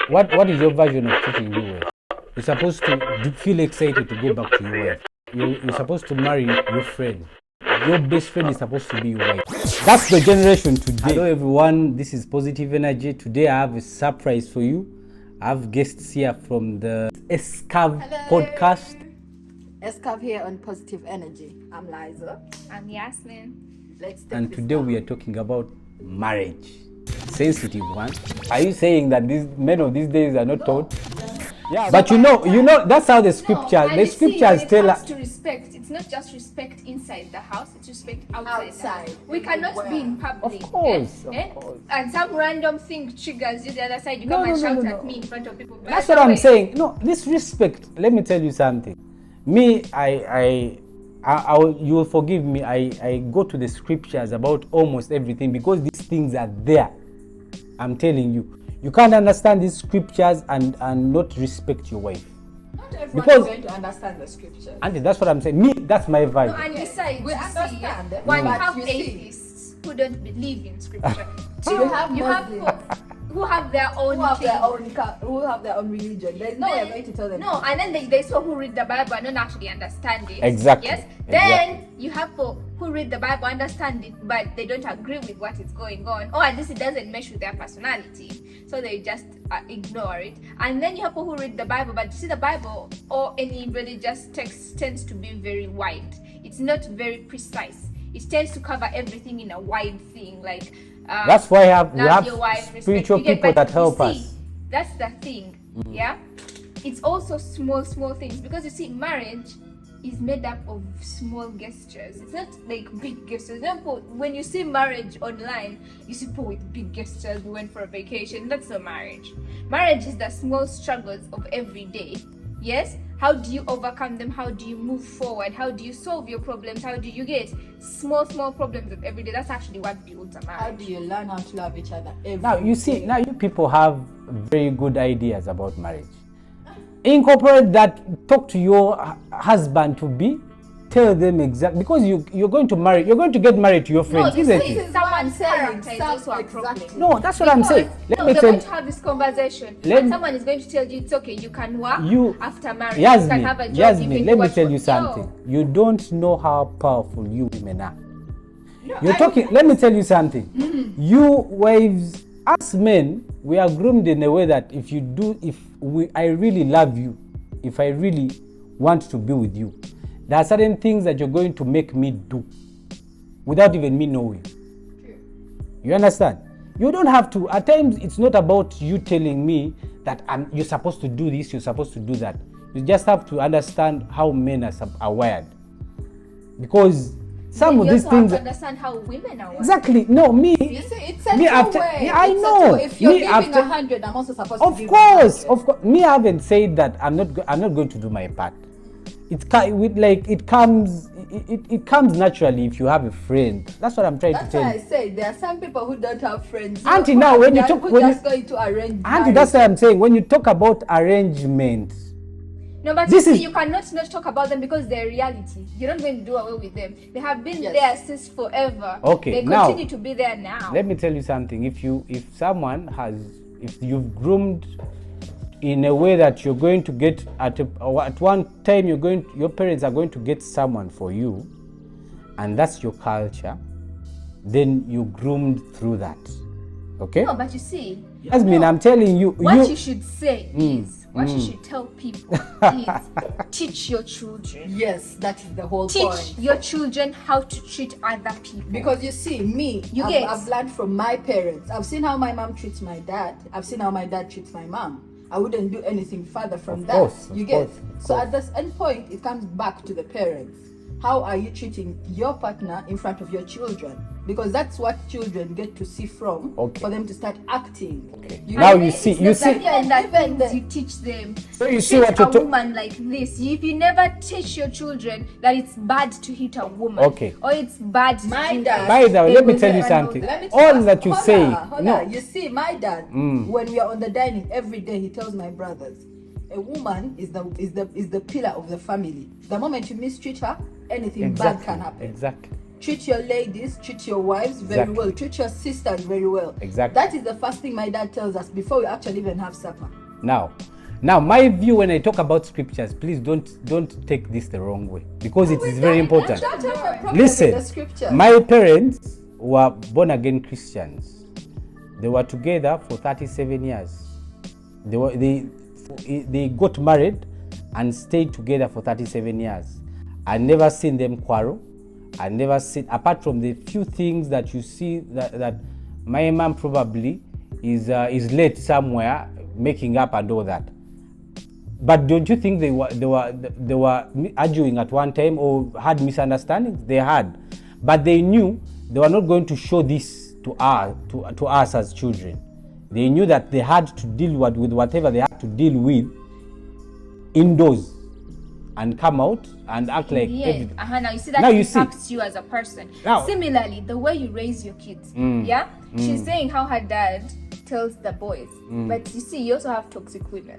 what is your version of treating your wife? You're supposed to feel excited to go back to your wife. You're supposed to marry your friend. Your best friend is supposed to be your wife. That's the generation today. Hello everyone, this is Positive Energy. Today I have a surprise for you. I have guests here from the Escav podcast. Escav here on Positive Energy. I'm Liza. I'm Yasmin. And today we are talking about marriage. Sensitive one. Are you saying that these men of these days are not taught? Yeah, but you know that's how the scriptures tell us to respect. It's not just respect inside the house, it's respect outside. We cannot be in public. Of course. And some random thing triggers you the other side, you come and shout at me in front of people. That's what I'm saying. No, this respect, let me tell you something. Me, you will forgive me, I go to the scriptures about almost everything because these things are there. I'm telling you. You can't understand these scriptures and not respect your wife. Not everyone is going to understand the scriptures. Auntie, that's what I'm saying. Me, that's my vibe. No, and besides, we understand. When you have atheists who don't believe in scripture, you have folks who have their own who have their own religion. There's no way to tell them. No, and then they saw who read the Bible and don't actually understand it. Exactly. Yes. Then you have folk who read the Bible, understand it, but they don't agree with what is going on, or at least it doesn't mesh with their personality, so they just ignore it. And then you have people who read the Bible, but you see the Bible or any religious text tends to be very wide. It's not very precise. It tends to cover everything in a wide thing, like. That's why we have your wife, spiritual people that help us. That's the thing, yeah? It's also small things, because you see, marriage is made up of small gestures. It's not like big gestures. Example, when you see marriage online, you see people with big gestures. We went for a vacation. That's not marriage. Marriage is the small struggles of every day. Yes? How do you overcome them? How do you move forward? How do you solve your problems? How do you get small problems of every day? That's actually what builds a marriage. How do you learn how to love each other every Now you see, day? now you people have very good ideas about marriage. Incorporate that, talk to your husband to be, tell them exactly, because you're going to get married to your friends, isn't it? Someone's character is also a problem. No, that's what I'm saying. They're going to have this conversation. And someone is going to tell you it's okay, you can work after marriage. You can have a job. Yasmin, let me tell you something. You don't know how powerful you women are. Let me tell you something. You wives, us men, we are groomed in a way that I really love you, if I really want to be with you, there are certain things that you're going to make me do without even me knowing. You understand? You don't have to. At times, it's not about you telling me that you're supposed to do this, you're supposed to do that. You just have to understand how men are wired. Because some of these things. You have to understand how women are wired. Exactly. No, me. You see, it's a me after, way. Yeah, I know. If you're giving after, 100, I'm also supposed to give 100. Of course. Me, I haven't said that I'm not going to do my part. It comes naturally if you have a friend. That's what I'm trying to tell you. That's why I say there are some people who don't have friends. Auntie, now when you talk, going to arrange. Auntie, that's what I'm saying. When you talk about arrangement. No, but you cannot not talk about them because they're reality. You're not going to do away with them. They have been there since forever. Okay, they continue to be there now. Let me tell you something. If you've groomed in a way that you're going to get at one time your parents are going to get someone for you, and that's your culture, then you groomed through that. Okay? No, but you see, Yasmin, I'm telling you, what you should say is. What you should tell people is teach your children. Yes, that is the whole point. Teach your children how to treat other people. Because you see, I've learned from my parents. I've seen how my mom treats my dad. I've seen how my dad treats my mom. I wouldn't do anything further from that. So at this end point, it comes back to the parents. How are you treating your partner in front of your children? Because that's what children get to see from for them to start acting. Okay. Now you see, you teach them. So you see what a woman like this. If you never teach your children that it's bad to hit a woman, or it's bad to my do dad. By the way, let me tell you something. All that you say. No, you see, my dad. When we are on the dining every day, he tells my brothers, a woman is the pillar of the family. The moment you mistreat her, anything bad can happen. Exactly. Treat your ladies, treat your wives very well, treat your sisters very well. Exactly. That is the first thing my dad tells us before we actually even have supper. Now, my view when I talk about scriptures, please don't take this the wrong way, because it is very important. Listen, my parents were born again Christians. They were together for 37 years. They got married and stayed together for 37 years. I never seen them quarrel. I never seen, apart from the few things that you see that my mom probably is late somewhere making up and all that. But don't you think they were arguing at one time or had misunderstandings? They had, but they knew they were not going to show this to us as children. They knew that they had to deal with whatever they had to deal with indoors and come out and act like now you see that impacts you as a person. Now, similarly, the way you raise your kids, she's saying how her dad tells the boys, but you see, you also have toxic women.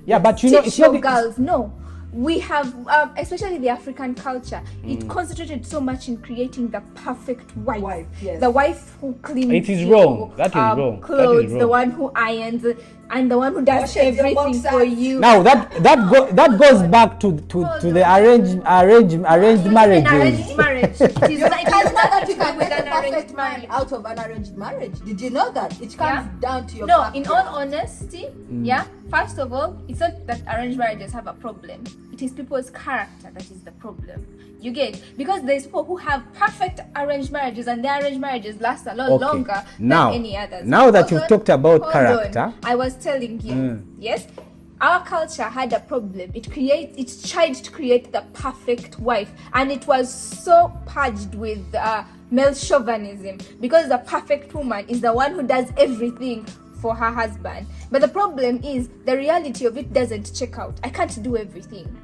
Yeah, but you know, it's not girls. No, we have, especially the African culture, it concentrated so much in creating the perfect wife. The wife who cleans. It is wrong. That is wrong. Clothes, that is wrong. The one who irons, and the one who does everything for you. Now that goes back to the arranged marriages. Arranged marriage. It is like that you can make a perfect man out of an arranged marriage. Did you know that? It comes down to your background. In all honesty, first of all, it's not that arranged marriages have a problem. It is people's character that is the problem. You get, because there's people who have perfect arranged marriages and their arranged marriages last a lot longer than any others. Now that you've talked about character, I was telling you, yes, our culture had a problem. It tried to create the perfect wife, and it was so purged with male chauvinism, because the perfect woman is the one who does everything for her husband. But the problem is the reality of it doesn't check out. I can't do everything.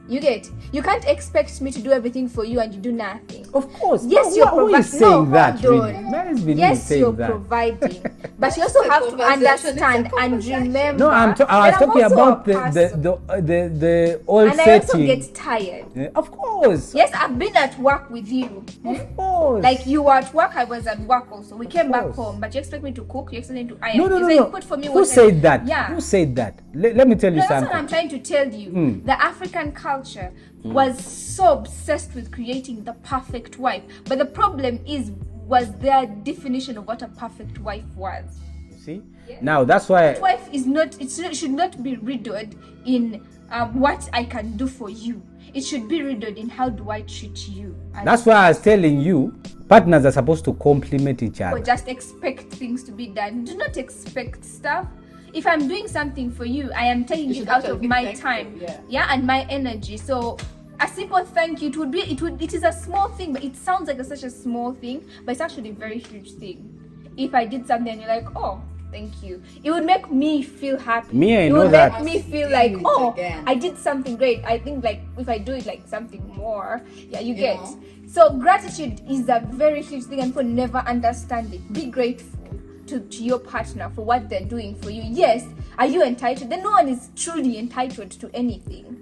You get? You can't expect me to do everything for you and you do nothing. Of course. Yes, you're providing. Yes, you're providing. But you also have to understand and remember. No, I was talking about the old setting. And I also get tired. Of course. Yes, I've been at work with you. Of course. Like you were at work, I was at work also. We came back home, but you expect me to cook, you expect me to iron. No. Put for me Who said that? Yeah. Who said that? Let me tell you something. That's what I'm trying to tell you. The African culture was so obsessed with creating the perfect wife, but the problem was their definition of what a perfect wife was. You see? Now that's why wife is not. It should not be riddled in what I can do for you. It should be riddled in how do I treat you. That's why I was telling you, partners are supposed to complement each other. Or just expect things to be done. Do not expect stuff. If I'm doing something for you, I am taking it out of my time, and my energy. So a simple thank you, it is a small thing, but it sounds like such a small thing, but it's actually a very huge thing. If I did something and you're like, oh, thank you, it would make me feel happy. It would make me feel like, oh, I did something great. I think like if I do it like something more, you get. So gratitude is a very huge thing, and people never understand it. Be grateful to your partner for what they're doing for you. Yes, are you entitled? Then no one is truly entitled to anything.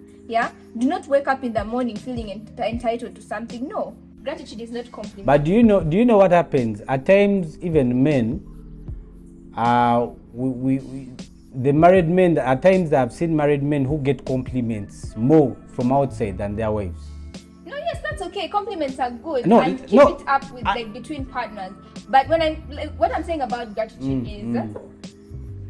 Do not wake up in the morning feeling entitled to something. No, gratitude is not compliment. But do you know what happens at times? Even men, the married men, at times I've seen married men who get compliments more from outside than their wives. No, yes, that's okay. Compliments are good, and keep it up with between partners. But what I'm saying about gratitude is,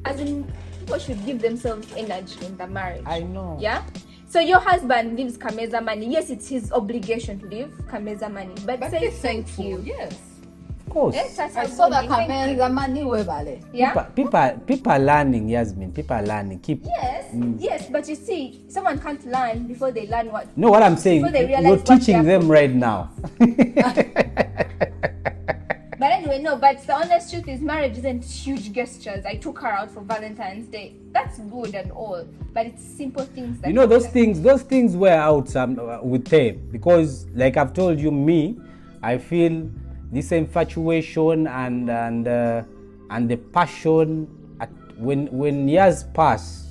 as in, people should give themselves energy in the marriage. I know. Yeah. So your husband leaves Kameza money. Yes, it's his obligation to leave Kameza money, but say thank you. Yes. Of course. I saw that Kameza money webale. Yeah. People are learning, Yasmin. People are learning. Yes, but you see, someone can't learn before they learn what. No, what I'm saying, you're teaching them right now. But anyway, but the honest truth is marriage isn't huge gestures. I took her out for Valentine's Day. That's good and all, but it's simple things that those things were out with them, because like I've told you, I feel this infatuation and the passion when years pass,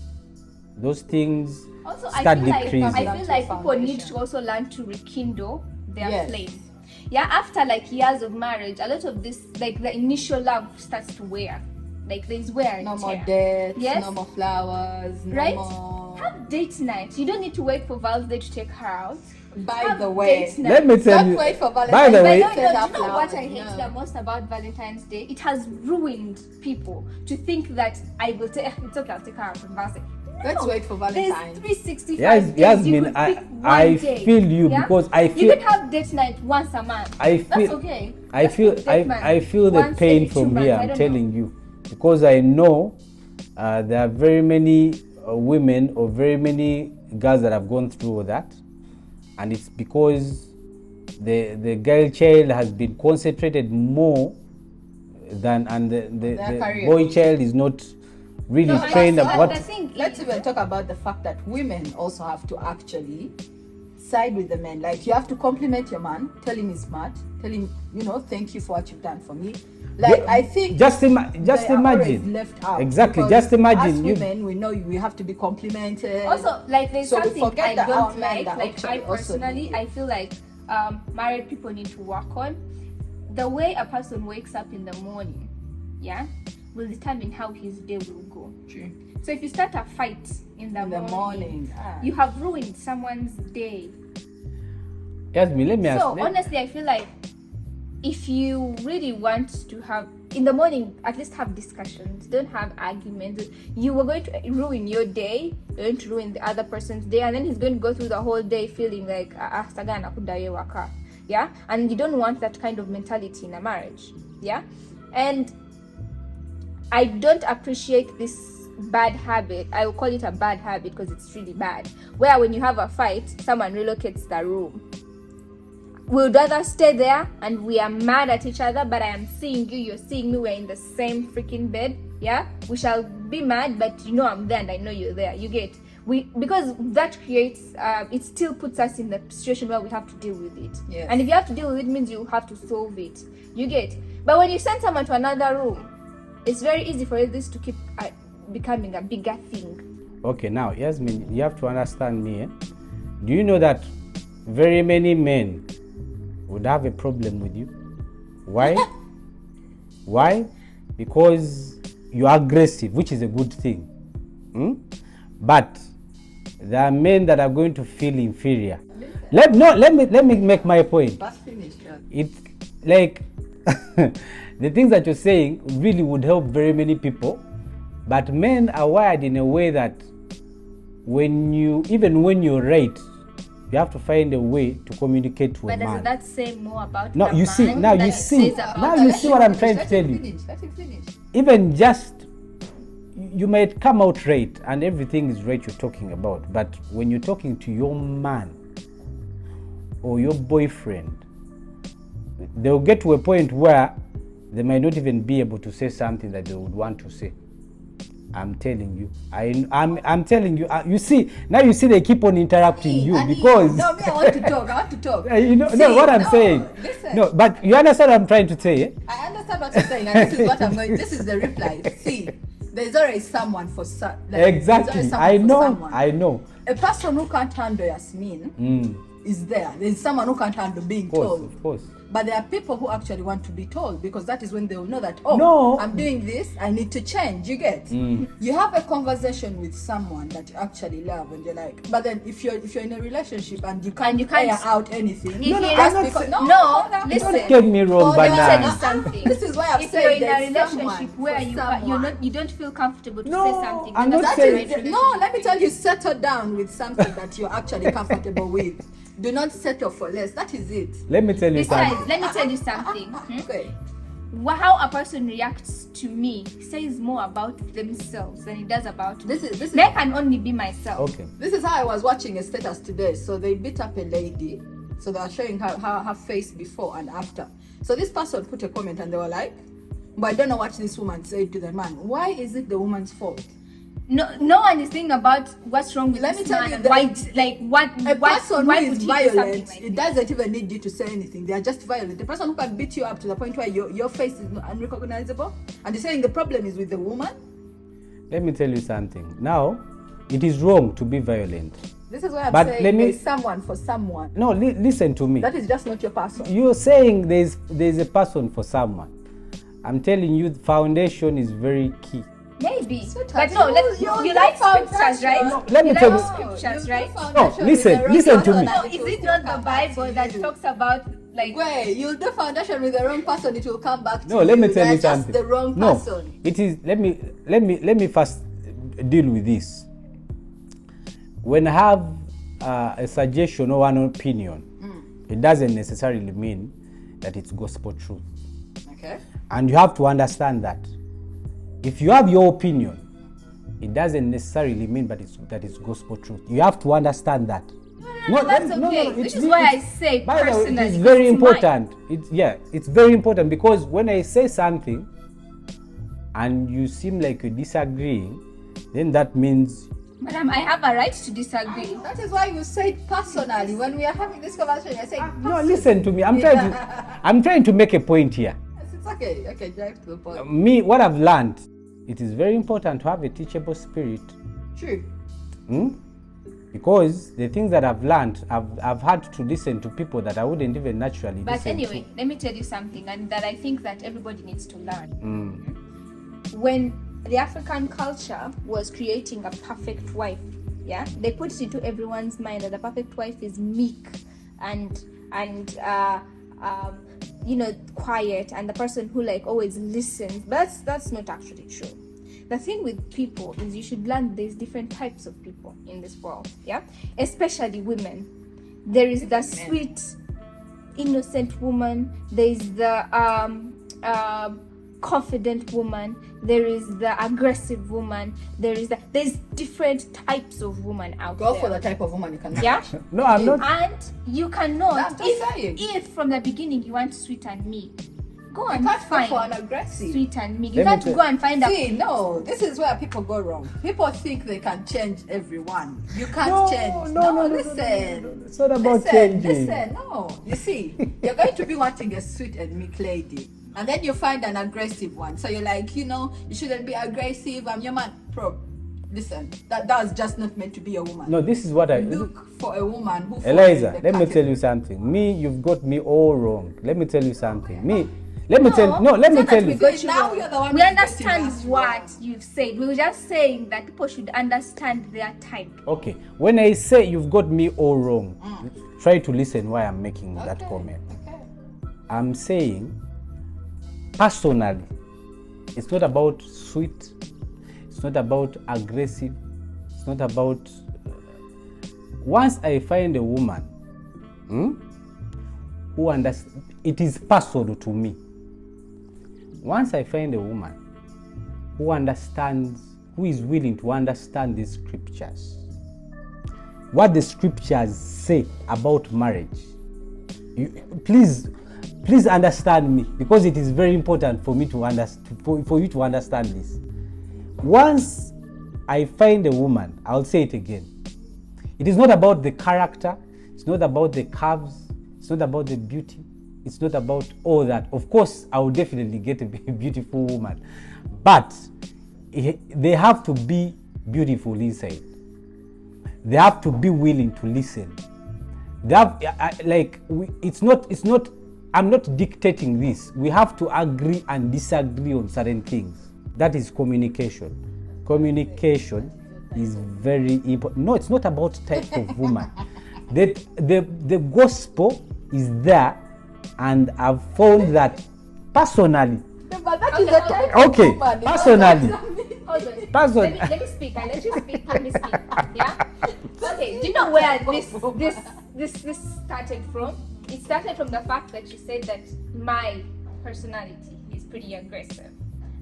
those things also start decreasing. I feel like people need to also learn to rekindle their flame. Yeah, after like years of marriage, a lot of this, like the initial love starts to wear. Like there's wear and no tear. more dates, Yes? no more flowers, Right? no more. Have date night. You don't need to wait for Val's Day to take her out. By Have the way, date night. Let me tell don't you. wait for Valentine's By the But way, no, Send you her know what flowers, I hate no. the most about Valentine's Day? It has ruined people to think that I will take. It's okay, I'll take her out on Val's Day. Let's wait for There's Valentine's. 365 Yes, days. Yasmin, You could pick I one day, feel you yeah? because I You feel could have date night once a month. I That's feel okay. I Let's feel put date night I feel the once pain every 2 from months, here. I I'm don't telling know. you because I know there are very many women or very many girls that have gone through that, and it's because the girl child has been concentrated more than, and the career. boy child is not really No, I trained know, about. I think Let's even talk about the fact that women also have to actually side with the men. Like you have to compliment your man, tell him he's smart, tell him, thank you for what you've done for me. Like Yeah, I think just they are always imagine. left out. Exactly, because just imagine As you- women, we know we have to be complimented. Also, like there's So we something forget I that our don't men like. that Like actually I also personally, need it. I feel like married people need to work on the way a person wakes up in the morning. Yeah, will determine how his day will go. True. So if you start a fight in the morning, you have ruined someone's day. Yasmin, let me ask. So honestly, I feel like if you really want to have in the morning, at least have discussions. Don't have arguments. You were going to ruin your day. You're going to ruin the other person's day, and then he's going to go through the whole day feeling like "Sagana kudaye waka." Yeah, and you don't want that kind of mentality in a marriage. Yeah, and I don't appreciate this bad habit. I will call it a bad habit because it's really bad. Where when you have a fight, someone relocates the room. We'd rather stay there and we are mad at each other, but I am seeing you, you're seeing me, we're in the same freaking bed. Yeah, we shall be mad, but I'm there and I know you're there. You get because that creates it still puts us in the situation where we have to deal with it. Yes. And if you have to deal with it, means you have to solve it. You get. But when you send someone to another room, it's very easy for this to keep becoming a bigger thing. Okay, now Yasmin, you have to understand me. Do you know that very many men would have a problem with you? Why? Why? Because you're aggressive, which is a good thing. But there are men that are going to feel inferior. Let me make my point. That's finished. Yeah. It's like the things that you're saying really would help very many people, but men are wired in a way that when you're right, you have to find a way to communicate to a But man. does that say more about No, the you see, man now than you it see, says about now the you see what I'm trying to Let tell him you. finish. Let him finish. Even just you might come out right and everything is right you're talking about, but when you're talking to your man or your boyfriend, they'll get to a point where they might not even be able to say something that they would want to say. I'm telling you. I'm telling you. You see, now you see they keep on interrupting you because No, me, I want to talk. no, what I'm saying. Listen. No, but you understand what I'm trying to say, eh? I understand what you're saying, and this is what I'm going. This is the reply. See, there's always someone for Exactly. I know. A person who can't handle Yasmin is there. There's someone who can't handle being told. Of course. But there are people who actually want to be told, because that is when they will know that, No. I'm doing this, I need to change. You get? You have a conversation with someone that you actually love and you're like, but then if you're in a relationship and you can't air out anything, If you're that's not- because listen. Don't get me wrong, Hold on. Let me tell you banana. something. This is why I've If said you're in a there's relationship someone where for you don't feel comfortable to No, say something, I'm then not that's That saying- the is, no, let me tell you, settle down with something that you're actually comfortable with. Do not settle for less. That is it. Let me tell you Besides, something. let me tell you something. Okay. How a person reacts to me says more about themselves than it does about me. This is I can only be myself. Okay. This is how I was watching a status today. So they beat up a lady. So they are showing her face before and after. So this person put a comment and they were like, but I don't know what this woman said to the man. Why is it the woman's fault? No one is thinking about what's wrong with Let me this tell man you and that why, like what, A why, person why who would is he do something violent, like it this? doesn't even need you to say anything. They are just violent. The person who can beat you up to the point where your face is unrecognizable, and they're saying the problem is with the woman. Let me tell you something. Now, It is wrong to be violent. This is why I'm But saying let me- there's someone for someone. No, listen to me. That is just not your person. You're saying there's a person for someone. I'm telling you, the foundation is very key. Maybe. Sweetheart, But no, you like foundation. scriptures, right? No, let me you tell like you- scriptures, right? No, listen to me. No, is it not the Bible that talks about like Wait, you'll do foundation with the wrong person, it will come back to No, you. let me tell You're you just something. the wrong No, person. it is. Let me first deal with this. When I have a suggestion or an opinion, it doesn't necessarily mean that it's gospel truth. Okay. And you have to understand that if you have your opinion, it doesn't necessarily mean that it's gospel truth. You have to understand that. No, that's okay. This is why I say By the way, personally. it's very it's mine. important. It's very important because when I say something and you seem like you're disagreeing, then that means Madam, I have a right to disagree. That is why you said personally. When we are having this conversation, I said no. Listen to me. I'm trying to make a point here. It's okay. Okay, drive to the point. Me, what I've learned, it is very important to have a teachable spirit. True. Because the things that I've learned, I've had to listen to people that I wouldn't even naturally But listen anyway, to. let me tell you something, and that I think that everybody needs to learn. When the African culture was creating a perfect wife, yeah, they put it into everyone's mind that the perfect wife is meek and quiet, and the person who like always listens. But that's not actually true. The thing with people is you should learn there's different types of people in this world, yeah, especially women. There is the sweet, innocent woman. There is the confident woman. There is the aggressive woman. There's different types of woman out there. Go for the type of woman you can. Yeah. No, I'm not. And you cannot, That's what I'm saying. if from the beginning you want sweet and meek, go You and can't go find for an aggressive. sweet and meek. Let You me can't tell- go and find a See, no, this is where people go wrong. People think they can change everyone. You can't No, change. no, Listen. It's not about Listen, changing. listen, no. You see, you're going to be wanting a sweet and meek lady. And then you find an aggressive one. So you're like, you shouldn't be aggressive. I'm your man. Bro, listen, that was just not meant to be a woman. No, this is what I Look for a woman who Eliza, follows the let me pattern. tell you something. Me, you've got me all wrong. Let me tell you something. Me, it's let me not tell that we you. got you Now wrong. you're the one We who's understand getting us what wrong. you've said. We were just saying that people should understand their type. Okay, when I say you've got me all wrong, try to listen why I'm making that Okay, comment. okay. I'm saying, personally, it's not about sweet, it's not about aggressive, it's not about. Once I find a woman who understands, it is personal to me. Once I find a woman who understands, who is willing to understand the scriptures, what the scriptures say about marriage, please understand me, because it is very important for me to understand, for you to understand this. Once I find a woman, I'll say it again, it is not about the character, it's not about the curves, it's not about the beauty, it's not about all that. Of course, I will definitely get a beautiful woman, but they have to be beautiful inside. They have to be willing to listen. They have, it's not, I'm not dictating this. We have to agree and disagree on certain things. That is communication. Communication is very important. No, it's not about type of woman. The gospel is there, and I've found that personally. No, but that is the type of Okay, woman. personally. Hold on. Let me speak. I let you speak. Let me speak. Yeah. Okay. Do you know where this started from? It started from the fact that you said that my personality is pretty aggressive,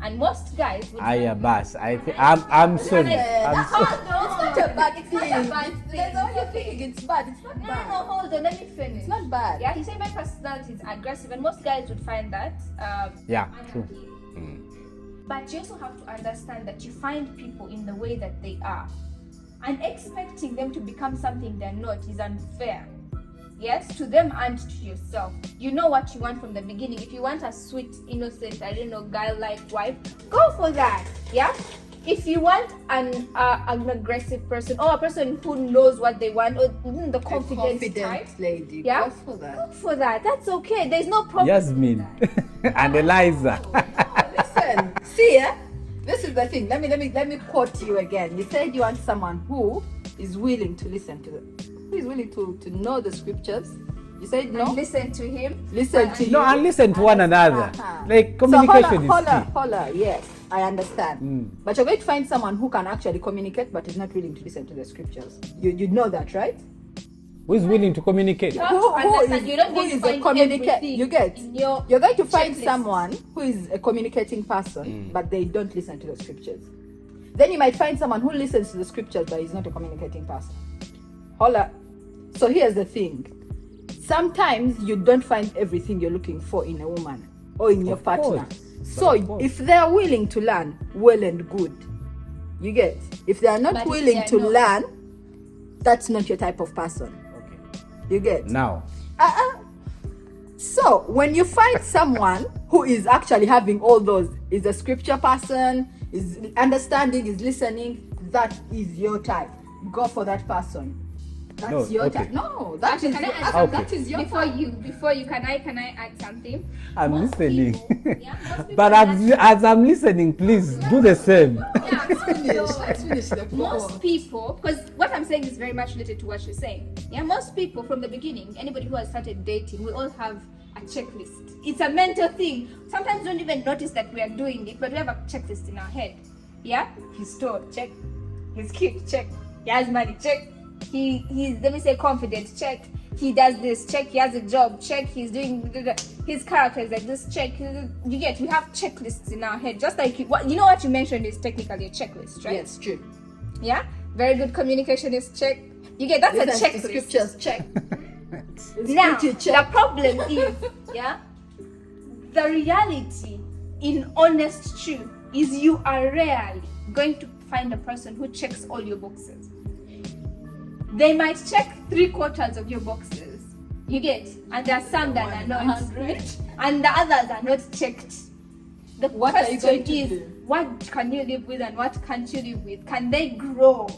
and most guys would. Boss. I'm sorry. I'm sorry. It's not a bad thing. It's not a bad thing. There's only thing it's bad. It's not No, bad. hold on. Let me finish. It's not bad. Yeah, he said my personality is aggressive, and most guys would find that. Yeah, true. unappealing. But you also have to understand that you find people in the way that they are, and expecting them to become something they're not is unfair. Yes, to them and to yourself. You know what you want from the beginning. If you want a sweet, innocent, girl-like wife, go for that. Yeah. if you want an aggressive person or a person who knows what they want or the confident type, lady, yeah, go for that. That's okay. There's no problem. Yasmin and Eliza. Listen, see, this is the thing. Let me quote you again. You said you want someone who is willing to listen to who is willing to know the scriptures. You said no. And listen to him. Listen to you. No, and listen to one another. Like communication is key. Hola, yes, I understand. But you're going to find someone who can actually communicate, but is not willing to listen to the scriptures. You know that, right? Who is willing to communicate? You don't who is a communicator? You get. You're going to find someone who is a communicating person, but they don't listen to the scriptures. Then you might find someone who listens to the scriptures, but is not a communicating person. Hola. So here's the thing. Sometimes you don't find everything you're looking for in a woman or in your partner. So if they're willing to learn, well and good. You get. If they are not willing to learn, that's not your type of person. Okay. You get. Now. So when you find someone who is actually having all those, is a scripture person, is understanding, is listening, that is your type. Go for that person. That's your type. No, that is your type. Before you can I add something? I'm listening. Yeah, But as I'm listening, please do the same. Yeah, Let's finish the most people, because what I'm saying is very much related to what you're saying. Yeah, most people from the beginning, anybody who has started dating, we all have a checklist. It's a mental thing. Sometimes we don't even notice that we are doing it, but we have a checklist in our head. Yeah, he's tall, check. He's cute, check. He has money, check. He's let me say confident, check. He does this, check. He has a job, check. He's doing his character is like this, check. You get, we have checklists in our head, just like what you mentioned is technically a checklist, right? Yes, true. Yeah, very good communication is check. You get, that's a checklist. Scriptures, check. Now the problem is, yeah, the reality in honest truth is you are rarely going to find a person who checks all your boxes. They might check 3/4 of your boxes. You get, and there are some that are not, and the others are not checked. The question is, what can you live with and what can't you live with? Can they grow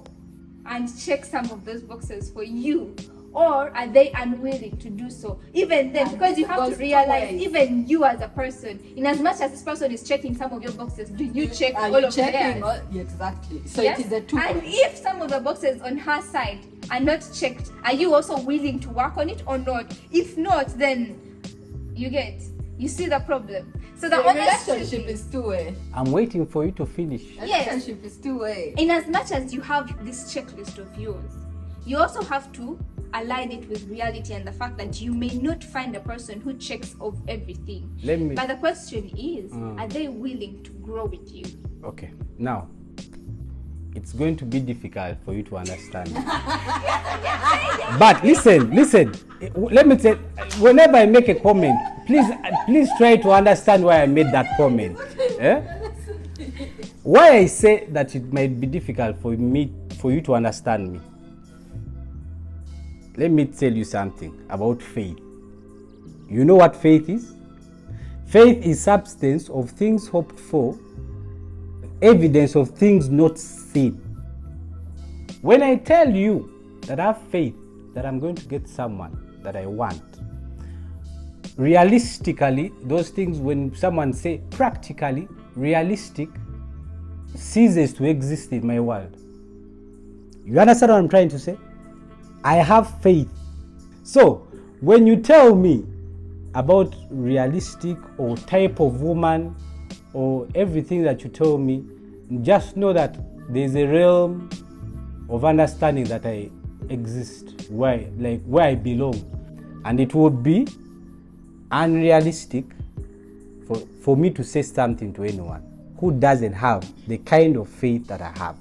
and check some of those boxes for you? Or are they unwilling to do so? Even then, because you have to realize, even you as a person, in as much as this person is checking some of your boxes, do you check all of theirs? Exactly. So yes? It is a two. And if some of the boxes on her side are not checked, are you also willing to work on it or not? If not, then you see the problem. So the relationship is two-way. I'm waiting for you to finish. Relationship is two-way. In as much as you have this checklist of yours, you also have to align it with reality and the fact that you may not find a person who checks of everything. But the question is, are they willing to grow with you? Okay, now it's going to be difficult for you to understand. But listen. Let me tell. Whenever I make a comment, please try to understand why I made that comment. Why I say that it might be difficult for you to understand me. Let me tell you something about faith. You know what faith is? Faith is substance of things hoped for, evidence of things not seen. When I tell you that I have faith that I'm going to get someone that I want, realistically, those things, when someone say practically, realistic, ceases to exist in my world. You understand what I'm trying to say? I have faith. So when you tell me about realistic or type of woman or everything that you tell me, just know that there's a realm of understanding that I exist, where I belong, and it would be unrealistic for me to say something to anyone who doesn't have the kind of faith that I have.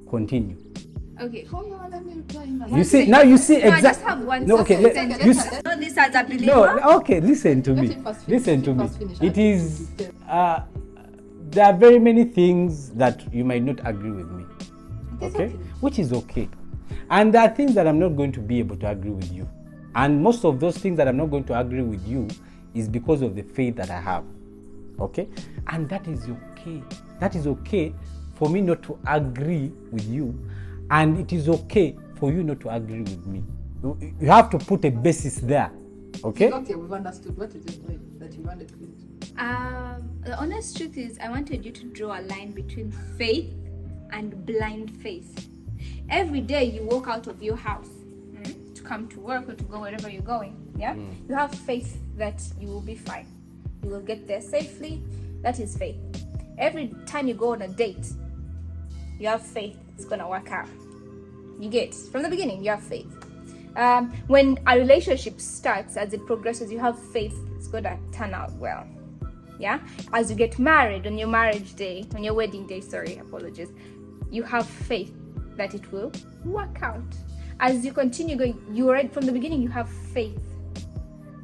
Continue. Okay. Hold on, let me reply. You see exactly. I just have one. No, okay. This as a believer. No, okay. Listen to me. It is. There are very many things that you might not agree with me. Okay, which is okay. And there are things that I'm not going to be able to agree with you. And most of those things that I'm not going to agree with you is because of the faith that I have. Okay, and that is okay. that is okay for me not to agree with you, and it is okay for you not to agree with me. You have to put a basis there. Okay? Okay, we've understood. What is it that you wanted to do? The honest truth is, I wanted you to draw a line between faith and blind faith. Every day you walk out of your house to come to work or to go wherever you're going, you have faith that you will be fine. You will get there safely. That is faith. Every time you go on a date, you have faith it's gonna work out. You get, from the beginning, you have faith. When a relationship starts, as it progresses, you have faith it's gonna turn out well. Yeah, as you get married on your marriage day, on your wedding day, you have faith that it will work out. As you continue going, you already from the beginning you have faith.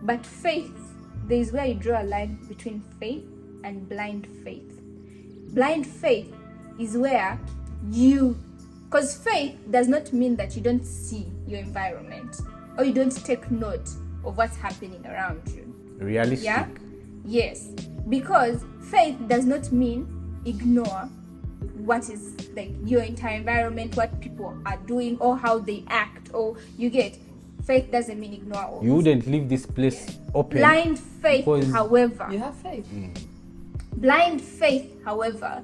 But faith, there is where you draw a line between faith and blind faith. Blind faith is where because faith does not mean that you don't see your environment or you don't take note of what's happening around you. Realistic. Yeah? Yes. Because faith does not mean ignore what is like your entire environment, what people are doing or how they act, or you get. Faith doesn't mean ignore all. You wouldn't leave this place open. Blind faith, however. You have faith. Blind faith, however,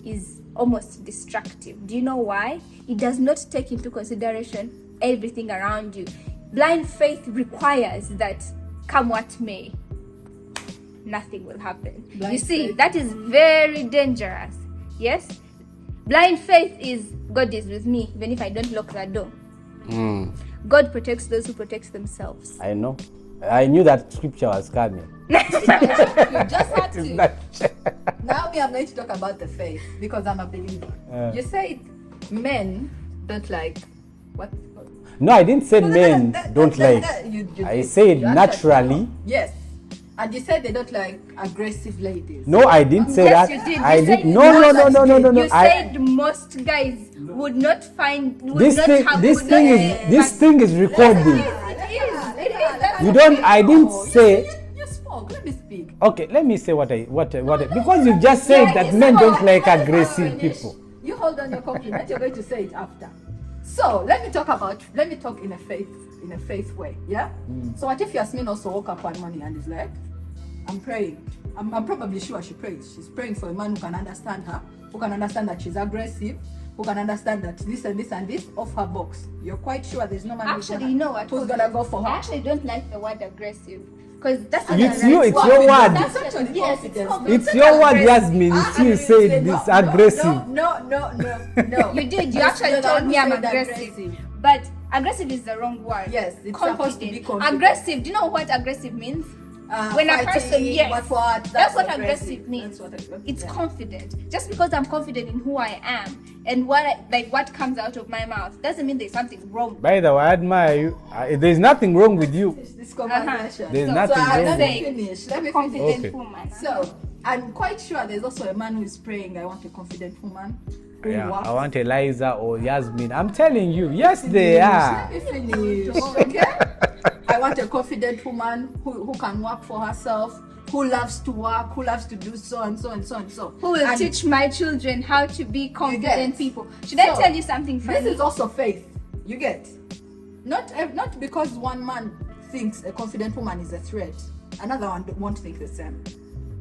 is almost destructive. Do you know why? It does not take into consideration everything around you. Blind faith requires that come what may, nothing will happen. You see, that is very dangerous. Yes? Blind faith is God is with me even if I don't lock the door. God protects those who protect themselves. I know. I knew that scripture was coming. You just had to. Now I'm going to talk about the faith because I'm a believer. You said men don't like what? No, I didn't say men don't like. I said naturally. Yes. And you said they don't like aggressive ladies. No, I didn't say Yes, that. you did. I You did. said No. You said most guys would not find. This thing is recording. You don't. I didn't say. You spoke. Let me speak. Okay, let me say what because you just said that men don't like aggressive people. You hold on your compliment. You're going to say it after. So let me talk in a faith way. Yeah. So what if Yasmin also woke up one morning and is like, I'm praying. I'm probably sure she prays. She's praying for a man who can understand her, who can understand that she's aggressive, who can understand that this and this and this off her box. You're quite sure there's no man Actually, you know what? who's gonna go for her. I actually don't like the word aggressive because that's It's your word. That's actually confidence. It's your word, Yasmin. You still say this aggressive. No. You did. You actually told me I'm aggressive. But aggressive is the wrong word. Yes, it's supposed to be confident. Aggressive. Do you know what aggressive means? When a person, yes, that's what aggressive means. It's confident. Just because I'm confident in who I am and what comes out of my mouth doesn't mean there's something wrong. By the way, I admire you. There's nothing wrong with you. This conversation. There's nothing wrong with you. Let me finish. Okay. Woman. So I'm quite sure there's also a man who is praying, I want a confident woman. Yeah, I want Eliza or Yasmin. I'm telling you, yes, they are. Let me finish. Okay? I want a confident woman who can work for herself, who loves to work, who loves to do so and so and so and so. Who will teach my children how to be confident people. Should I tell you something funny? This is also faith. You get? Not because one man thinks a confident woman is a threat, another one won't think the same.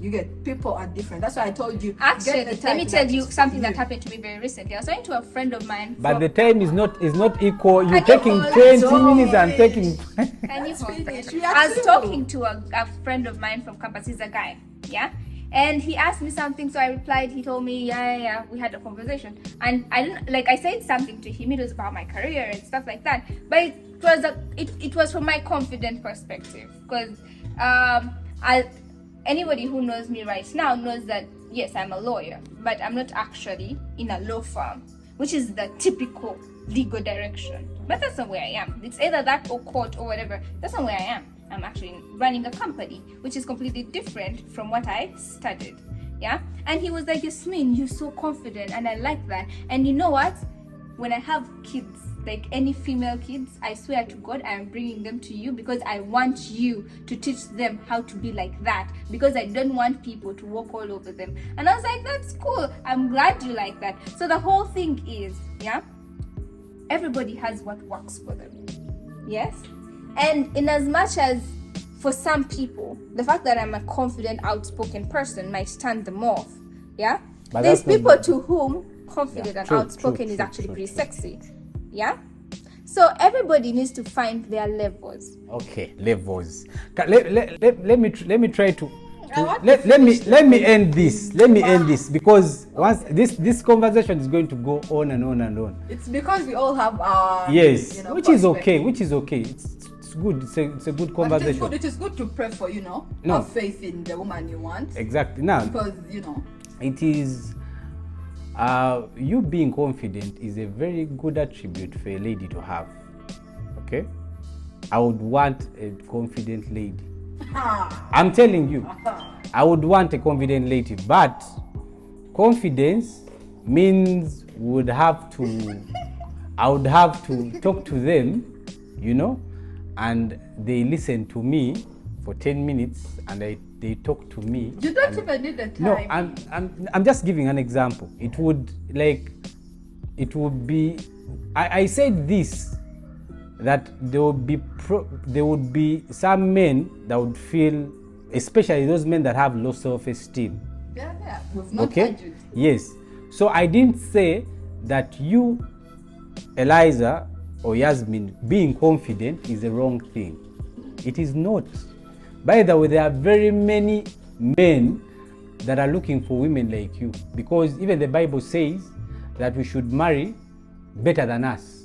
You get, people are different. That's why I told you. Actually, let me tell you something that happened to me very recently. I was talking to a friend of mine. But the time is not equal. You're taking 20 minutes and taking. Can you hold it? I was talking to a friend of mine from campus. He's a guy, yeah. And he asked me something, so I replied. He told me, yeah. We had a conversation, and I didn't I said something to him. It was about my career and stuff like that. But it was from my confident perspective, because anybody who knows me right now knows that yes, I'm a lawyer, but I'm not actually in a law firm, which is the typical legal direction. But that's not where I am. It's either that or court or whatever. That's not where I am. I'm actually running a company, which is completely different from what I studied. Yeah? And he was like, Yasmin, you're so confident, and I like that. And you know what? when I have kids, like any female kids, I swear to God, I am bringing them to you because I want you to teach them how to be like that, because I don't want people to walk all over them. And I was like, that's cool. I'm glad you like that. So the whole thing is, everybody has what works for them. Yes? And in as much as for some people, the fact that I'm a confident, outspoken person might turn them off. Yeah? But there's people to whom confident and outspoken is actually pretty sexy. Yeah? So everybody needs to find their levels. Okay, levels. Let me try to let me end this. Let me end this, because once this conversation is going to go on and on and on. It's because we all have our which is okay. It's good. It's a good conversation. It is good to pray for, have faith in the woman you want. Exactly. Now, because it is you being confident is a very good attribute for a lady to have. Okay, I would want a confident lady. I'm telling you, I would want a confident lady, but confidence means I would have to talk to them, and they listen to me for 10 minutes and they talk to me. You don't even need the time. No, I'm just giving an example. It would be, I said this, that there would be some men that would feel, especially those men that have low self-esteem. Yeah. We've not judged it. Yes. So I didn't say that you, Eliza or Yasmin, being confident is the wrong thing. It is not. By the way, there are very many men that are looking for women like you, because even the Bible says that we should marry better than us.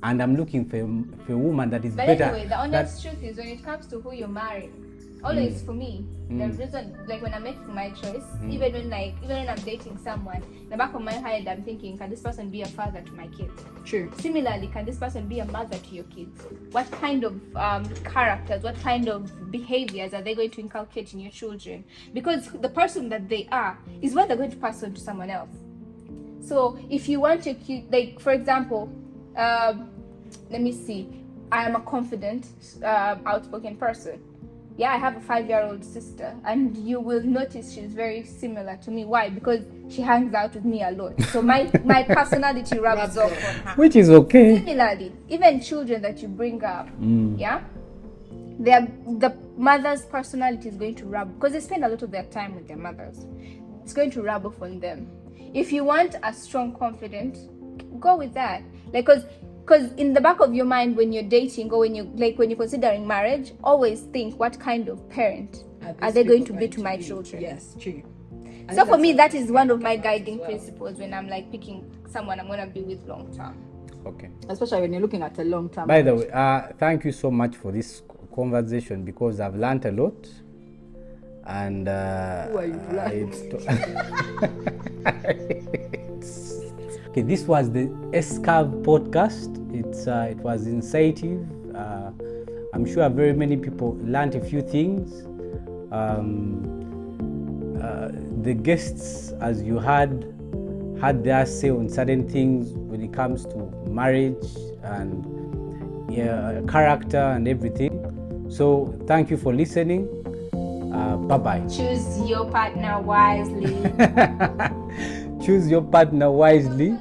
And I'm looking for a woman that is better. But anyway, the honest truth is, when it comes to who you're marrying, always for me, the reason, like when I'm making my choice, even when I'm dating someone, in the back of my head, I'm thinking, can this person be a father to my kids? True. Similarly, can this person be a mother to your kids? What kind of characters, what kind of behaviors are they going to inculcate in your children? Because the person that they are is what they're going to pass on to someone else. So if you want your kid, like for example, let me see, I am a confident, outspoken person. Yeah, I have a 5-year-old sister, and you will notice she's very similar to me. Why? Because she hangs out with me a lot. So my personality rubs off on her. Which is okay. Similarly, even children that you bring up, the mother's personality is going to rub, because they spend a lot of their time with their mothers. It's going to rub off on them. If you want a strong, confident, go with that. Because in the back of your mind, when you're dating or when you're considering marriage, always think, what kind of parent are they going to be to my children? Yes, true. So for me, that is one of my guiding principles when I'm like picking someone I'm going to be with long term. Okay. Especially when you're looking at a long term. By the way, thank you so much for this conversation, because I've learned a lot. And who are you okay, this was the SCAV podcast. It was insightful. I'm sure very many people learned a few things. The guests, as you had their say on certain things when it comes to marriage and character and everything. So thank you for listening. Bye-bye. Choose your partner wisely. Choose your partner wisely.